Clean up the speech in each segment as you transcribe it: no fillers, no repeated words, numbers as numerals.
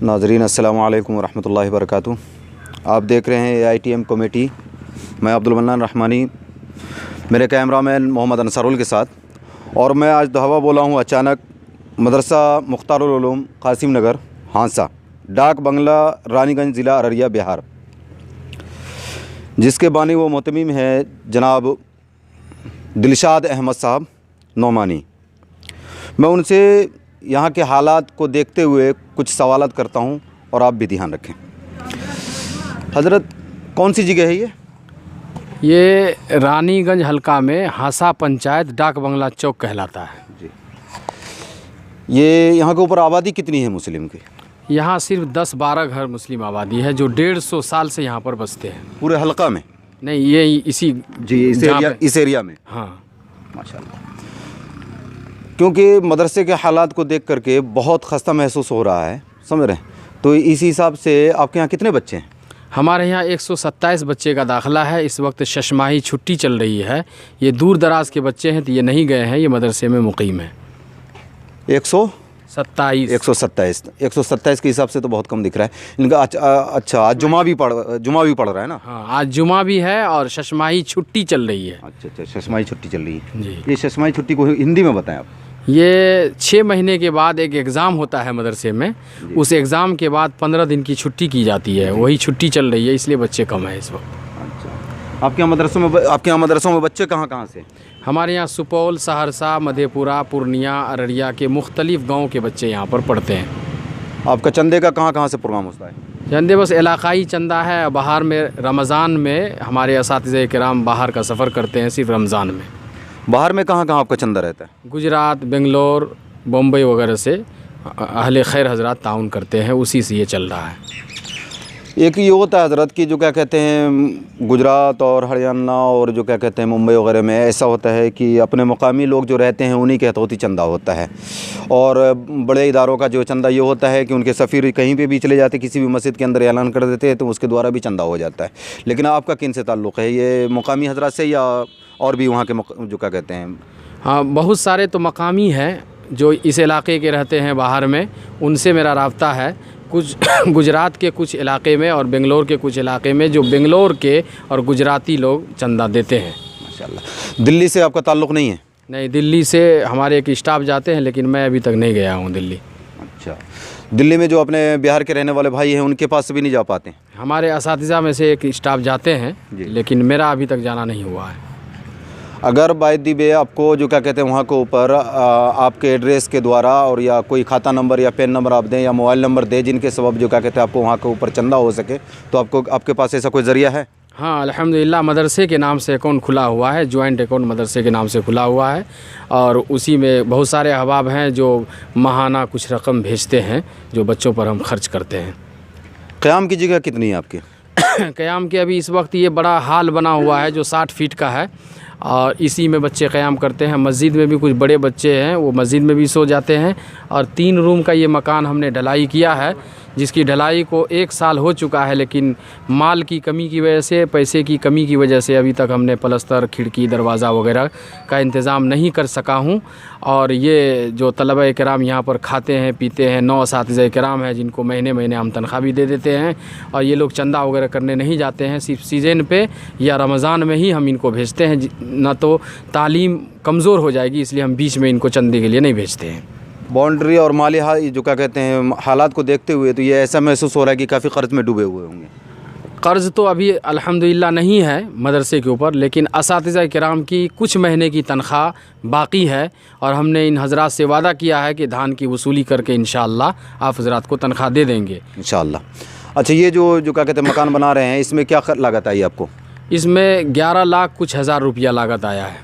नाज़रीन अस्सलामु अलैकुम वरहमतुल्लाहि वबरकातुहू। आप देख रहे हैं AITM कमेटी। मैं अब्दुल मन्नान रहमानी, मेरे कैमरामैन मोहम्मद अंसारुल के साथ। और मैं आज धावा बोला हूँ अचानक मदरसा मुख्तारुल उलूम कासिम नगर हांसा, डाक बंगला, रानीगंज, ज़िला अररिया, बिहार, जिसके बानी व मोहतमीम है जनाब दिलशाद अहमद साहब नोमानी। मैं उनसे यहाँ के हालात को देखते हुए कुछ सवालात करता हूँ और आप भी ध्यान रखें। हज़रत, कौन सी जगह है ये रानीगंज हलका में हांसा पंचायत डाक बंगला चौक कहलाता है जी। ये यहाँ के ऊपर आबादी कितनी है मुस्लिम की? यहाँ सिर्फ 10-12 घर मुस्लिम आबादी है जो 150 साल से यहाँ पर बसते हैं। पूरे हलका में? नहीं, ये इसी जी, इस एरिया में। हाँ माशाल्लाह। क्योंकि मदरसे के हालात को देख करके बहुत खस्ता महसूस हो रहा है, समझ रहे हैं। तो इस हिसाब से आपके यहाँ कितने बच्चे हैं? हमारे यहाँ 127 बच्चे का दाखिला है। इस वक्त शशमाही छुट्टी चल रही है। ये दूर दराज के बच्चे हैं तो ये नहीं गए हैं, ये मदरसे में मुकीम है। 127 के हिसाब से तो बहुत कम दिख रहा है इनका। अच्छा, आज जुमा भी पढ़ रहा है ना? हाँ, आज जुमा भी है और शशमाही छुट्टी चल रही है। अच्छा, शशमाही छुट्टी चल रही है जी। ये शशमाही छुट्टी को हिंदी में बताएं आप। ये 6 महीने के बाद एक एग्ज़ाम होता है मदरसे में। उस एग्ज़ाम के बाद 15 दिन की छुट्टी की जाती है, वही छुट्टी चल रही है, इसलिए बच्चे कम हैं इस वक्त। अच्छा, आपके यहाँ मदरसों में बच्चे कहाँ से? हमारे यहाँ सुपौल, सहरसा, मधेपुरा, पूर्णिया, अररिया के मुख्तलिफ गाँव के बच्चे यहाँ पर पढ़ते हैं। आपका चंदे का कहाँ से प्रोग्राम होता है? चंदे बस इलाकाई चंदा है। बाहर में रमज़ान में हमारे असातिज़े किराम बाहर का सफ़र करते हैं, सिर्फ रमज़ान में। बाहर में कहाँ आपका चंदा रहता है? गुजरात, बेंगलोर, बम्बई वगैरह से अहले खैर हजरात ताउन करते हैं, उसी से ये चल रहा है। एक ये होता है हज़रत कि जो क्या कहते हैं गुजरात और हरियाणा और जो क्या कहते हैं मुंबई वगैरह में ऐसा होता है कि अपने मुकामी लोग जो रहते हैं उन्हीं के हथौती चंदा होता है। और बड़े इदारों का जो चंदा ये होता है कि उनके सफ़ीर कहीं पे भी चले जाते, किसी भी मस्जिद के अंदर ऐलान कर देते हैं तो उसके द्वारा भी चंदा हो जाता है। लेकिन आपका किन से ताल्लुक़ है, ये मुकामी हजरात से या और भी वहाँ के जो क्या कहते हैं? हाँ, बहुत सारे तो मकामी हैं जो इस इलाके के रहते हैं बाहर में, उनसे मेरा राब्ता है। कुछ गुजरात के कुछ इलाके में और बेंगलोर के कुछ इलाके में जो बेंगलोर के और गुजराती लोग चंदा देते हैं। माशाल्लाह। दिल्ली से आपका ताल्लुक़ नहीं है? नहीं, दिल्ली से हमारे एक स्टाफ जाते हैं, लेकिन मैं अभी तक नहीं गया हूँ दिल्ली। अच्छा, दिल्ली में जो अपने बिहार के रहने वाले भाई हैं उनके पास भी नहीं जा पाते? हमारे असातिज़ा में से एक स्टाफ जाते हैं, लेकिन मेरा अभी तक जाना नहीं हुआ है। अगर बाय दी वे आपको जो क्या कहते हैं वहाँ के ऊपर आपके एड्रेस के द्वारा और या कोई खाता नंबर या पेन नंबर आप दें या मोबाइल नंबर दें जिनके सबब जो क्या कहते हैं आपको वहाँ के ऊपर चंदा हो सके, तो आपके पास ऐसा कोई ज़रिया है? हाँ, अल्हम्दुलिल्लाह मदरसे के नाम से अकाउंट खुला हुआ है, जॉइंट अकाउंट मदरसे के नाम से खुला हुआ है। और उसी में बहुत सारे अहबाब हैं जो माहाना कुछ रकम भेजते हैं जो बच्चों पर हम खर्च करते हैं। क़याम की जगह कितनी है आपकी? क़याम के अभी इस वक्त ये बड़ा हाल बना हुआ है जो 60 फीट का है और इसी में बच्चे क़याम करते हैं। मस्जिद में भी कुछ बड़े बच्चे हैं, वो मस्जिद में भी सो जाते हैं। और 3 रूम का ये मकान हमने ढलाई किया है, जिसकी ढलाई को 1 साल हो चुका है, लेकिन माल की कमी की वजह से, पैसे की कमी की वजह से अभी तक हमने पलस्तर, खिड़की, दरवाज़ा वगैरह का इंतज़ाम नहीं कर सका हूँ। और ये जो तलबा किराम यहाँ पर खाते हैं पीते हैं, 9 असातिज़ा किराम हैं जिनको महीने महीने हम तनख्वाह भी दे देते हैं। और ये लोग चंदा वगैरह करने नहीं जाते हैं, सिर्फ सीज़न पे या रमज़ान में ही हम इनको भेजते हैं, ना तो तालीम कमज़ोर हो जाएगी, इसलिए हम बीच में इनको चंदे के लिए नहीं भेजते हैं। बाउंड्री और माली जो क्या कहते हैं हालात को देखते हुए तो ये ऐसा महसूस हो रहा है कि काफ़ी क़र्ज़ में डूबे हुए होंगे। क़र्ज़ तो अभी अल्हम्दुलिल्लाह नहीं है मदरसे के ऊपर, लेकिन असातिज़ा किराम की कुछ महीने की तनख्वाह बाकी है और हमने इन हज़रात से वादा किया है कि धान की वसूली करके इंशाअल्लाह आप हज़रात को तनख्वाह दे देंगे इंशाअल्लाह। अच्छा, ये जो क्या कहते हैं मकान बना रहे हैं इसमें क्या लागत आई आपको? इसमें 11 लाख कुछ हज़ार रुपया लागत आया है।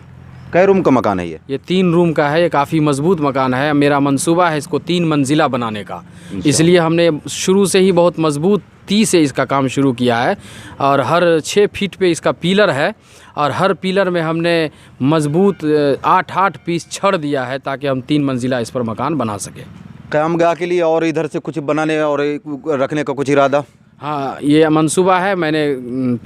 कै रूम का मकान है ये? 3 रूम का है। ये काफ़ी मजबूत मकान है। मेरा मंसूबा है इसको 3 मंजिला बनाने का, इसलिए हमने शुरू से ही बहुत मजबूती से इसका काम शुरू किया है। और हर 6 फीट पे इसका पिलर है और हर पिलर में हमने मजबूत 8 पीस छड़ दिया है ताकि हम 3 मंजिला इस पर मकान बना सकें। क़यामगाह के लिए और इधर से कुछ बनाने और रखने का कुछ इरादा? हाँ, ये मंसूबा है। मैंने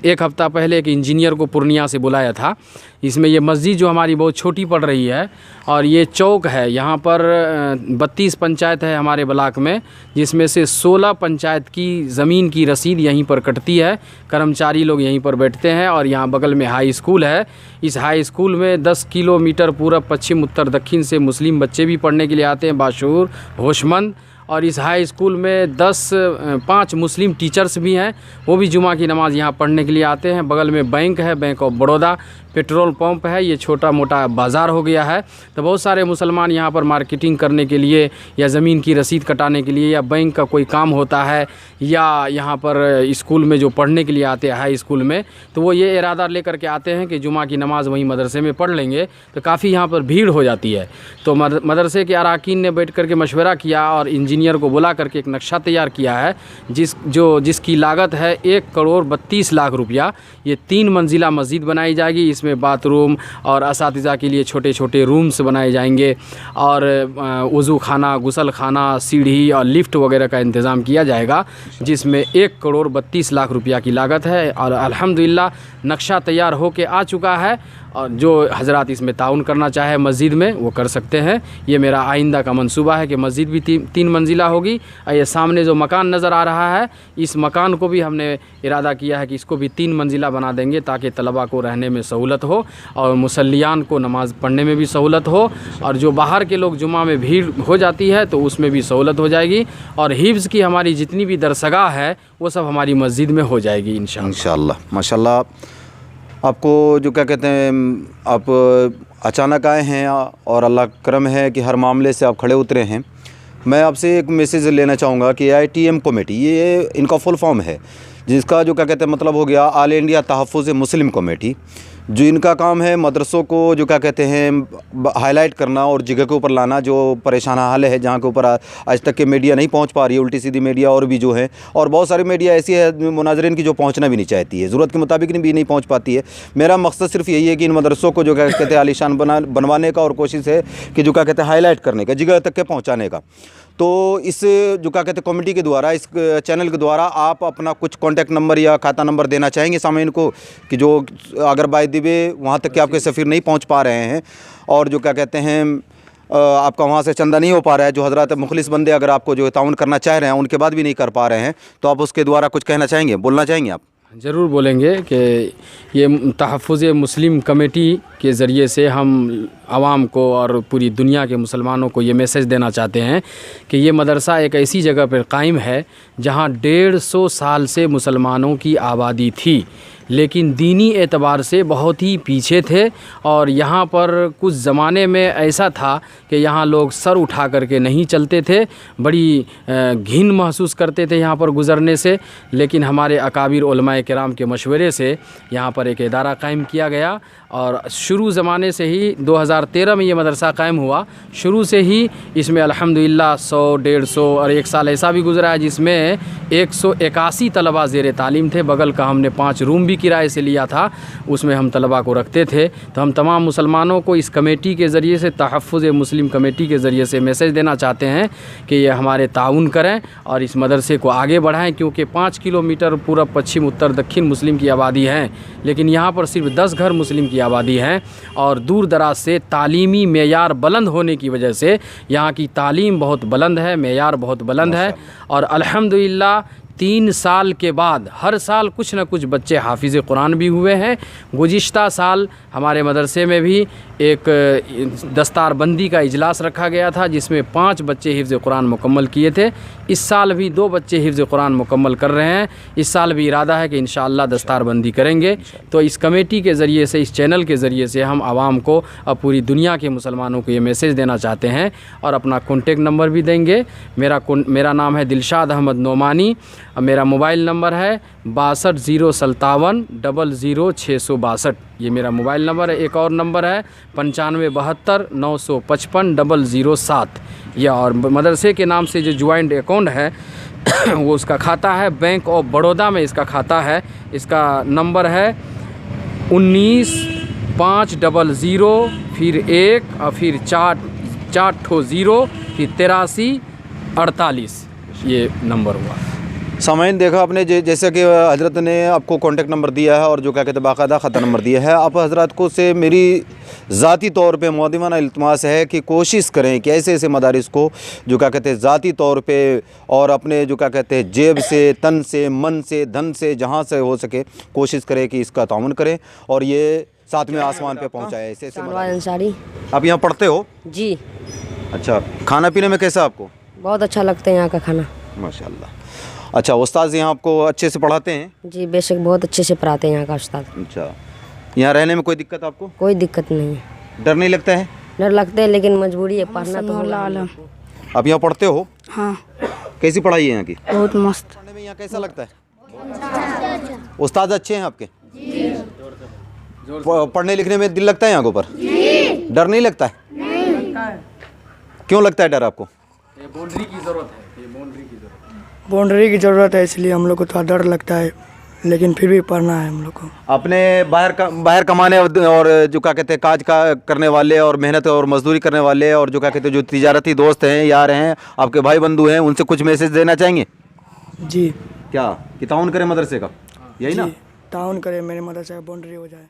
एक हफ़्ता पहले एक इंजीनियर को पूर्णिया से बुलाया था। इसमें ये मस्जिद जो हमारी बहुत छोटी पड़ रही है और ये चौक है, यहाँ पर 32 पंचायत है हमारे ब्लॉक में, जिसमें से 16 पंचायत की ज़मीन की रसीद यहीं पर कटती है। कर्मचारी लोग यहीं पर बैठते हैं और यहाँ बगल में हाई स्कूल है। इस हाई स्कूल में 10 किलोमीटर पूरब पश्चिम उत्तर दक्षिण से मुस्लिम बच्चे भी पढ़ने के लिए आते हैं, बाशऊर होशमंद। और इस हाई स्कूल में 5 मुस्लिम टीचर्स भी हैं, वो भी जुमा की नमाज़ यहाँ पढ़ने के लिए आते हैं। बगल में बैंक है, bank of Baroda, petrol pump है, ये छोटा मोटा बाज़ार हो गया है। तो बहुत सारे मुसलमान यहाँ पर मार्केटिंग करने के लिए या ज़मीन की रसीद कटाने के लिए या बैंक का कोई काम होता है या यहाँ पर स्कूल में जो पढ़ने के लिए आते हैं हाई स्कूल में, तो वो ये इरादा लेकर के आते हैं कि जुमा की नमाज़ वहीं मदरसे में पढ़ लेंगे। तो काफ़ी यहाँ पर भीड़ हो जाती है। तो मदरसे के अरकान ने बैठ कर के मशवरा किया और इंजीनियर को बुला करके एक नक्शा तैयार किया है जिसकी लागत है 1,32,00,000 रुपया। ये 3 मंजिला मस्जिद बनाई जाएगी। इसमें बाथरूम और असातिज़ा के लिए छोटे छोटे रूम्स बनाए जाएंगे और वज़ू खाना, गुसल खाना, सीढ़ी और लिफ्ट वगैरह का इंतज़ाम किया जाएगा, जिसमें 1,32,00,000 रुपया की लागत है। और अल्हम्दुलिल्लाह नक्शा तैयार होके आ चुका है और जो हजरात इसमें ताउन करना चाहे मस्जिद में वो कर सकते हैं। ये मेरा आइंदा का मंसूबा है कि मस्जिद भी 3 मंजिला होगी। और ये सामने जो मकान नज़र आ रहा है, इस मकान को भी हमने इरादा किया है कि इसको भी 3 मंजिला बना देंगे ताकि तलबा को रहने में सहूलत हो और मुसल्लियान को नमाज़ पढ़ने में भी सहूलत हो और जो बाहर के लोग जुमा में भीड़ हो जाती है तो उसमें भी सहूलत हो जाएगी। और हिफ्ज़ की हमारी जितनी भी दरसगाह है वो सब हमारी मस्जिद में हो जाएगी इंशाअल्लाह। माशाअल्लाह। आपको जो क्या कहते हैं, आप अचानक आए हैं और अल्लाह करम है कि हर मामले से आप खड़े उतरे हैं। मैं आपसे एक मैसेज लेना चाहूँगा कि ITM कमेटी, ये इनका फुल फॉर्म है, जिसका जो क्या कहते हैं मतलब हो गया ऑल इंडिया तहफ़्फ़ुज़ मुस्लिम कमेटी। जो इनका काम है मदरसों को जो क्या कहते हैं हाईलाइट करना और जगह के ऊपर लाना जो परेशान हाल है, जहाँ के ऊपर आज तक के मीडिया नहीं पहुँच पा रही है, उल्टी सीधी मीडिया और भी जो है, और बहुत सारी मीडिया ऐसी है मुनाज़रीन की जो पहुँचना भी नहीं चाहती है, ज़रूरत के मुताबिक भी नहीं पहुँच पाती है। मेरा मकसद सिर्फ यही है कि इन मदरसों को जो क्या कहते हैं आलीशान बनवाने का और कोशिश है कि जो क्या कहते हैं हाईलाइट करने का, जगह तक के पहुँचाने का। तो इस जो क्या कहते हैं कमेटी के द्वारा, इस चैनल के द्वारा आप अपना कुछ कॉन्टैक्ट नंबर या खाता नंबर देना चाहेंगे सामीन को कि जो अगर बाय द वे वहाँ तक के आपके सफ़ीर नहीं पहुँच पा रहे हैं और जो क्या कहते हैं आपका वहाँ से चंदा नहीं हो पा रहा है, जो हज़रात मुखलिस बंदे अगर आपको जो ताउन करना चाह रहे हैं उनके बाद भी नहीं कर पा रहे हैं, तो आप उसके द्वारा कुछ कहना चाहेंगे, बोलना चाहेंगे आप? ज़रूर बोलेंगे कि ये तहफ़्फ़ुज़ मुस्लिम कमेटी के ज़रिए से हम आवाम को और पूरी दुनिया के मुसलमानों को ये मैसेज देना चाहते हैं कि ये मदरसा एक ऐसी जगह पर कायम है जहाँ 150 साल से मुसलमानों की आबादी थी, लेकिन दीनी एतबार से बहुत ही पीछे थे। और यहाँ पर कुछ ज़माने में ऐसा था कि यहाँ लोग सर उठा करके नहीं चलते थे, बड़ी घिन महसूस करते थे यहाँ पर गुज़रने से। लेकिन हमारे अकाबिर उलमाए किराम के मशवरे से यहाँ पर एक इदारा कायम किया गया और शुरू ज़माने से ही 2013 में ये मदरसा कायम हुआ। शुरू से ही इसमें अल्हम्दुलिल्लाह 100-150 और एक साल ऐसा भी गुज़रा है जिसमें 181 तलबा ज़ेर तालीम थे। बगल का हमने 5 रूम भी किराए से लिया था, उसमें हम तलबा को रखते थे। तो हम तमाम मुसलमानों को इस कमेटी के ज़रिए से, तहफ़्फ़ुज़ मुस्लिम कमेटी के ज़रिए से मैसेज देना चाहते हैं कि ये हमारे ताउन करें और इस मदरसे को आगे बढ़ाएं, क्योंकि 5 किलोमीटर पूरब पश्चिम उत्तर दक्षिण मुस्लिम की आबादी है, लेकिन यहाँ पर सिर्फ 10 घर मुस्लिम की आबादी है। और दूर दराज से तालीमी मेयार बुलंद होने की वजह से यहाँ की तालीम बहुत बुलंद है, मेयार बहुत बुलंद है। और अल्हम्दुलिल्लाह 3 साल के बाद हर साल कुछ न कुछ बच्चे हाफिज़ कुरान भी हुए हैं। गुज़िश्ता साल हमारे मदरसे में भी एक दस्तारबंदी का इजलास रखा गया था जिसमें 5 बच्चे हिफ्ज़ कुरान मुकम्मल किए थे। इस साल भी 2 बच्चे हिफ्ज़ कुरान मुकम्मल कर रहे हैं। इस साल भी इरादा है कि इंशाअल्लाह दस्तारबंदी करेंगे। तो इस कमेटी के ज़रिए से, इस चैनल के ज़रिए से हम आवाम को और पूरी दुनिया के मुसलमानों को ये मैसेज देना चाहते हैं और अपना कॉन्टेक्ट नंबर भी देंगे। मेरा नाम है दिलशाद अहमद नोमानी। मेरा मोबाइल नंबर है 62 057 00 662। ये मेरा मोबाइल नंबर है। एक और नंबर है 95 72 955 007। या और मदरसे के नाम से जो ज्वाइंट अकाउंट है वो उसका खाता है बैंक ऑफ बड़ौदा में, इसका खाता है। इसका नंबर है 19-500 फिर 1 और फिर 4 0 फिर 83 48। ये नंबर हुआ। सामाइन देखा आपने जैसे कि हजरत ने आपको कांटेक्ट नंबर दिया है और जो क्या कहते हैं बाकायदा ख़ता नंबर दिया है। आप हजरत को से मेरी ज़ाती तौर पे मुआदिमाना इल्तमास है कि कोशिश करें कि ऐसे ऐसे मदारिस को जो क्या कहते हैं ज़ाती तौर पे और अपने जो क्या कहते हैं जेब से, तन से, मन से, धन से, जहाँ से हो सके कोशिश करें कि इसका ताउन करें और ये सातवें आसमान पे पहुँचाए। ऐसे ऐसे अंसारी। आप यहाँ पढ़ते हो? जी। अच्छा, खाना पीने में कैसा आपको? बहुत अच्छा लगता है यहाँ का खाना। माशाल्लाह। अच्छा, उस्ताद यहाँ आपको अच्छे से पढ़ाते हैं? जी बेशक, बहुत अच्छे से पढ़ाते हैं यहाँ का उस्ताद। अच्छा, यहाँ रहने में कोई दिक्कत आपको? कोई दिक्कत नहीं है। डर नहीं लगता है? डर लगता है लेकिन मजबूरी है, पढ़ना तो होगा। आप यहाँ पढ़ते हो? हाँ, कैसी पढ़ाई है यहाँ की? बहुत मस्त। पढ़ने में यहाँ कैसा लगता है? उस्ताद अच्छे हैं आपके? पढ़ने लिखने में दिल लगता है यहाँ के ऊपर? डर नहीं लगता है? क्यों लगता है डर आपको? ये बाउंड्री की ज़रूरत है, ये बाउंड्री की ज़रूरत है। बाउंड्री की ज़रूरत है, इसलिए हम लोग को थोड़ा डर लगता है, लेकिन फिर भी पढ़ना है हम लोग को। अपने बाहर कमाने और जो क्या कहते हैं काज का करने वाले और मेहनत और मजदूरी करने वाले और जो क्या कहते हैं जो तिजारती दोस्त हैं, यार हैं, आपके भाई बंधु हैं, उनसे कुछ मैसेज देना चाहेंगे? जी। क्या कि ताउन करें मदरसे का, यही ना? ताउन करें, मेरे मदरसे का बाउंड्री हो जाए।